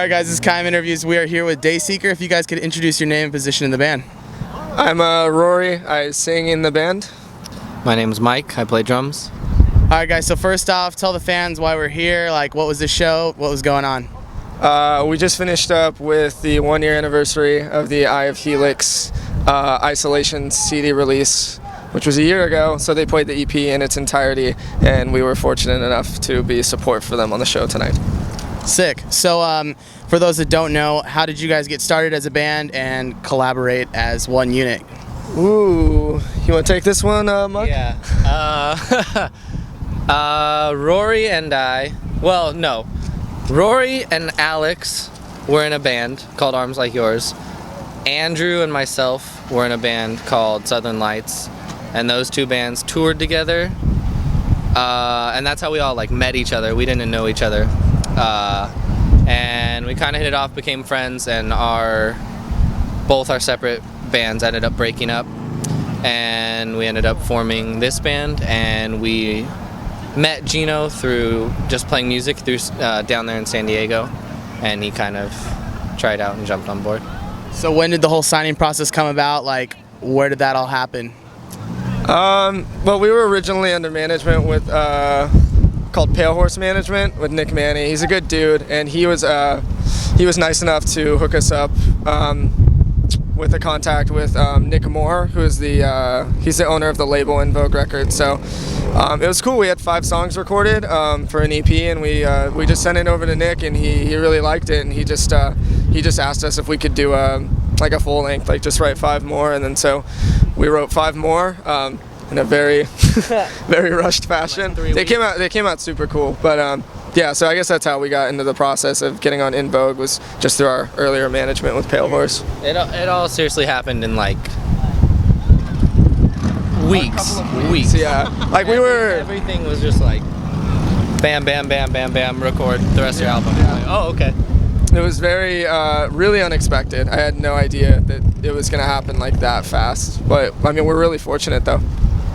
Alright guys, this is Kaim Interviews. We are here with Dayseeker. If you guys could introduce your name and position in the band. I'm Rory. I sing in the band. My name is Mike. I play drums. Alright guys, so first off, tell the fans why we're here, like what was the show, what was going on? We just finished up with the 1-year anniversary of the Eye of Helix Isolation CD release, which was a year ago, so they played the EP in its entirety, and we were fortunate enough to be support for them on the show tonight. Sick. So for those that don't know, how did you guys get started as a band and collaborate as one unit? Ooh, you want to take this one, Mike? Yeah. Rory and Rory and Alex were in a band called Arms Like Yours. Andrew and myself were in a band called Southern Lights, and those two bands toured together, and that's how we all met each other. We didn't know each other, and we kind of hit it off, became friends, and both our separate bands ended up breaking up, and we ended up forming this band. And we met Gino through just playing music down there in San Diego, and he kind of tried out and jumped on board. So when did the whole signing process come about? Like, where did that all happen? Well, we were originally under management with called Pale Horse Management with Nick Manny. He's a good dude, and he was nice enough to hook us up with a contact with Nick Moore, who's he's the owner of the label In Vogue Records. So it was cool. We had 5 songs recorded for an EP, and we just sent it over to Nick, and he really liked it, and he just asked us if we could do a full length, just write 5 more, and then so we wrote 5 more in a very very rushed fashion. They came out super cool, but yeah, so I guess that's how we got into the process of getting on In Vogue, was just through our earlier management with Pale Horse. It all seriously happened in weeks. Yeah, everything was just bam, bam, bam, bam, bam, record the rest of your album. Yeah. Oh, okay. It was very, really unexpected. I had no idea that it was going to happen that fast. But, I mean, we're really fortunate, though.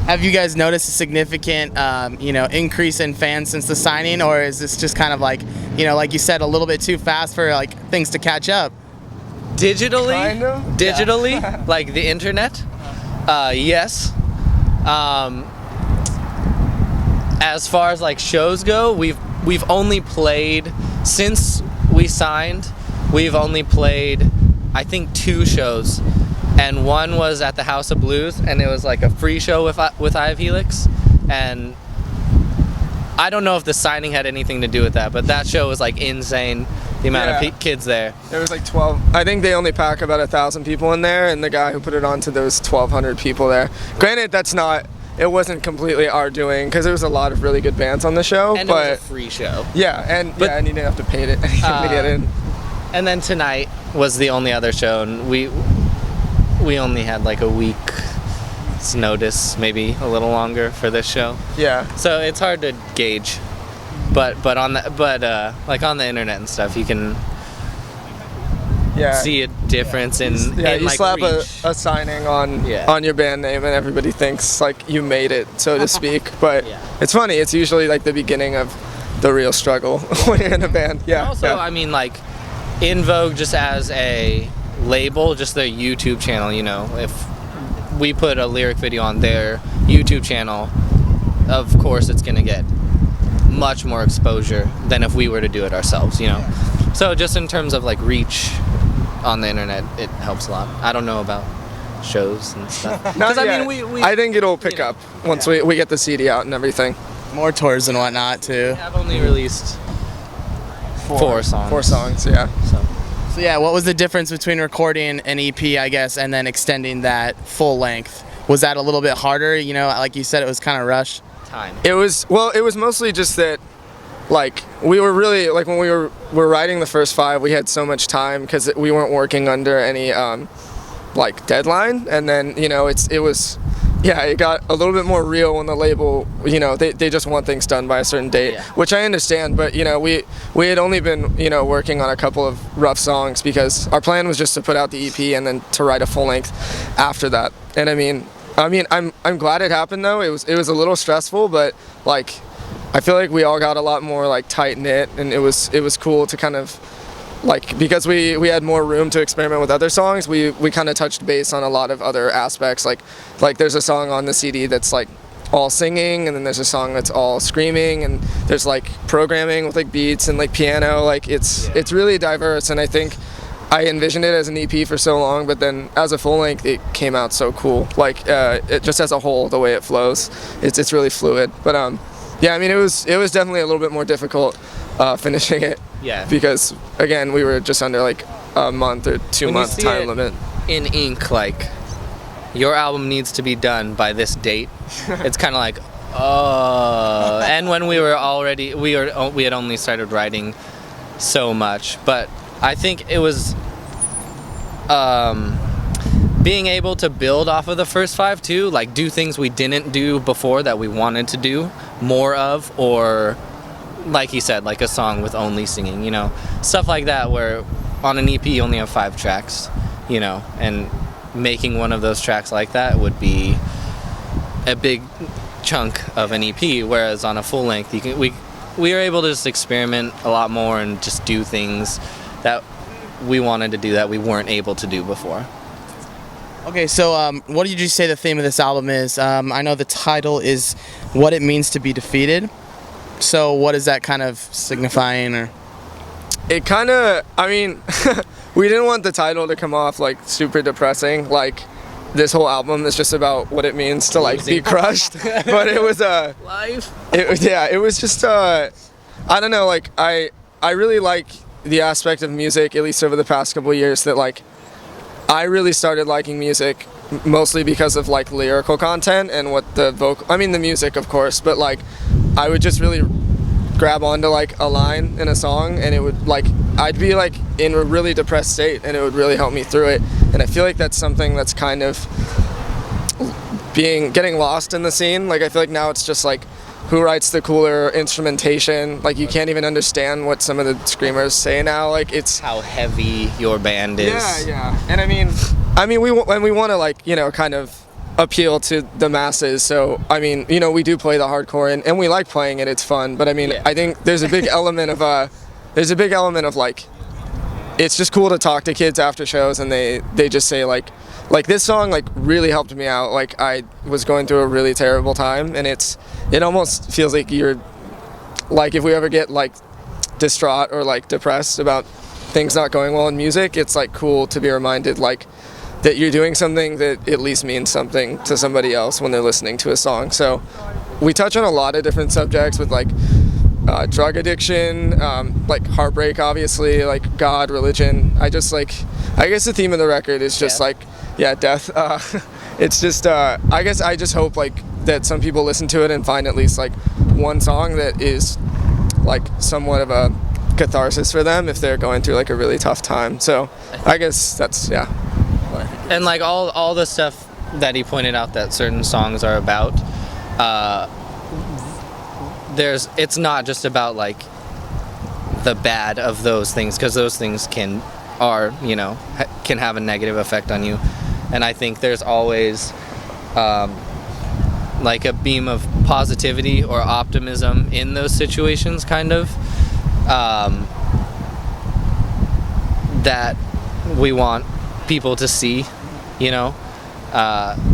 Have you guys noticed a significant, increase in fans since the signing, or is this just kind of like you said, a little bit too fast for things to catch up? Digitally, yeah. Like the internet, yes. As far as shows go, we've only played since we signed. We've only played, I think, 2 shows. And one was at the House of Blues, and it was a free show with Eye of Helix. And I don't know if the signing had anything to do with that, but that show was insane, the amount of kids there. There was 12. I think they only pack about 1,000 people in there, and the guy who put it on to those 1,200 people there. Granted, it wasn't completely our doing, because there was a lot of really good bands on the show. And but it was a free show. Yeah, and you didn't have to pay anything to get in. And then tonight was the only other show, and we only had a week's notice, maybe a little longer, for this show. Yeah. So it's hard to gauge, but on the internet and stuff, you can see a difference in you slap reach. a signing on your band name, and everybody thinks you made it, so to speak. But it's funny. It's usually the beginning of the real struggle when you're in a band. Yeah. And also, I mean, In Vogue, just as a label, just their YouTube channel, if we put a lyric video on their YouTube channel, of course it's gonna get much more exposure than if we were to do it ourselves, So just in terms of reach on the internet, it helps a lot. I don't know about shows and stuff. Because I think it'll pick up once we get the CD out and everything. More tours and whatnot too. I've only released 4 songs. 4 songs, yeah. So yeah, what was the difference between recording an EP, I guess, and then extending that full length? Was that a little bit harder? Like you said, it was kind of rushed. Time. It was mostly just that, we were really, when we were writing the first 5, we had so much time because we weren't working under any, deadline. And then, it got a little bit more real when the label, they just want things done by a certain date, which I understand. But, we had only been, working on a couple of rough songs because our plan was just to put out the EP and then to write a full length after that. And I'm glad it happened though. It was a little stressful, but I feel we all got a lot more tight knit, and it was cool to kind of like because we had more room to experiment with other songs, we kind of touched base on a lot of other aspects. Like there's a song on the CD that's like all singing, and then there's a song that's all screaming, and there's like programming with like beats and like piano. Like it's really diverse, and I think I envisioned it as an EP for so long, but then as a full length it came out so cool. Like it just as a whole, the way it flows, it's really fluid. But yeah, I mean it was definitely a little bit more difficult finishing it. Yeah. Because again, we were just under like a month or 2 month time limit. In ink, like your album needs to be done by this date. It's kind of like, oh. And when we had only started writing so much, but I think it was being able to build off of the first 5 too, like do things we didn't do before that we wanted to do more of, or like he said, like a song with only singing, you know, stuff like that, where on an EP you only have 5 tracks, you know, and making one of those tracks like that would be a big chunk of an EP, whereas on a full length we were able to just experiment a lot more and just do things that we wanted to do that we weren't able to do before. Okay, so what did you say the theme of this album is? I know the title is What It Means to Be Defeated. So what is that kind of signifying? Or It kind of, I mean, we didn't want the title to come off like super depressing. Like this whole album is just about what it means to like be crushed. But it was Life. It was just I don't know. Like I really like the aspect of music, at least over the past couple of years, that like I really started liking music mostly because of like lyrical content and what the the music of course, but like I would just really grab onto like a line in a song, and it would like I'd be like in a really depressed state, and it would really help me through it. And I feel like that's something that's kind of getting lost in the scene. Like I feel like now it's just like who writes the cooler instrumentation. Like you can't even understand what some of the screamers say now. Like it's How heavy your band is. yeah. And I mean we want to like, you know, kind of appeal to the masses. So I mean, you know, we do play the hardcore, and we like playing it. It's fun. But I mean, I think there's a big element of like it's just cool to talk to kids after shows, and they just say like this song like really helped me out. Like I was going through a really terrible time, and it almost feels like you're like, if we ever get like distraught or like depressed about things not going well in music, it's like cool to be reminded like that you're doing something that at least means something to somebody else when they're listening to a song. So we touch on a lot of different subjects with like drug addiction, like heartbreak, obviously, like God, religion. I guess the theme of the record is just death. It's just, I guess I just hope like that some people listen to it and find at least like one song that is like somewhat of a catharsis for them if they're going through like a really tough time. So I guess that's, yeah. And like all the stuff that he pointed out that certain songs are about, it's not just about like the bad of those things, because those things can have a negative effect on you. And I think there's always like a beam of positivity or optimism in those situations, kind of, that we want people to see, you know,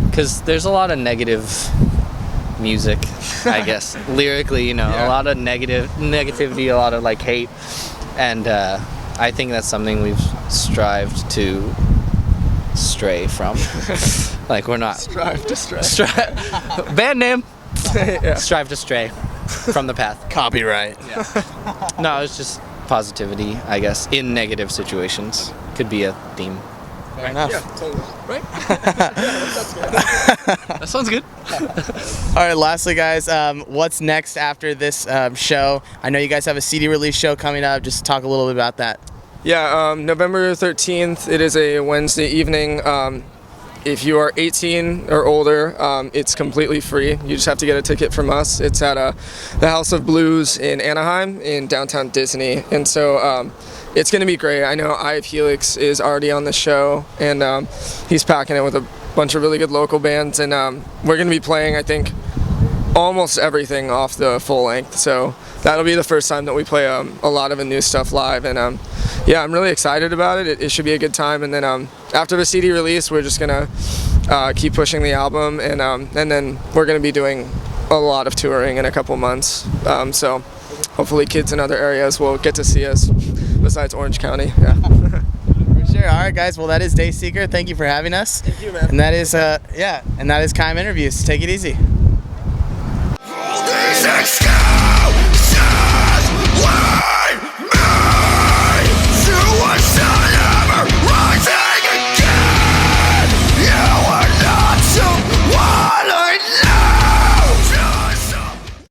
because there's a lot of negative music, I guess, lyrically, you know, a lot of negativity, a lot of like hate, and I think that's something we've strived to stray from. Like we're not Strive to stray. Band name. Yeah. Strive to stray from the path. copyright. Yeah. No, it's just positivity, I guess, in negative situations. Could be a theme. Fair enough. Yeah, totally. Right? That sounds good. All right, lastly, guys, what's next after this show? I know you guys have a CD release show coming up. Just talk a little bit about that. Yeah, November 13th, it is a Wednesday evening. If you are 18 or older, it's completely free. You just have to get a ticket from us. It's at the House of Blues in Anaheim in downtown Disney. And so it's going to be great. I know Ive Helix is already on the show, and he's packing it with a bunch of really good local bands. And we're going to be playing, I think, almost everything off the full length. So that'll be the first time that we play a lot of the new stuff live, and yeah, I'm really excited about it. It should be a good time. And then after the CD release, we're just gonna keep pushing the album, and then we're gonna be doing a lot of touring in a couple months. So hopefully kids in other areas will get to see us besides Orange County. Yeah. For sure. All right, guys. Well, that is Dayseeker. Thank you for having us. Thank you, man. And that is and that is Keim Interviews. Take it easy. All these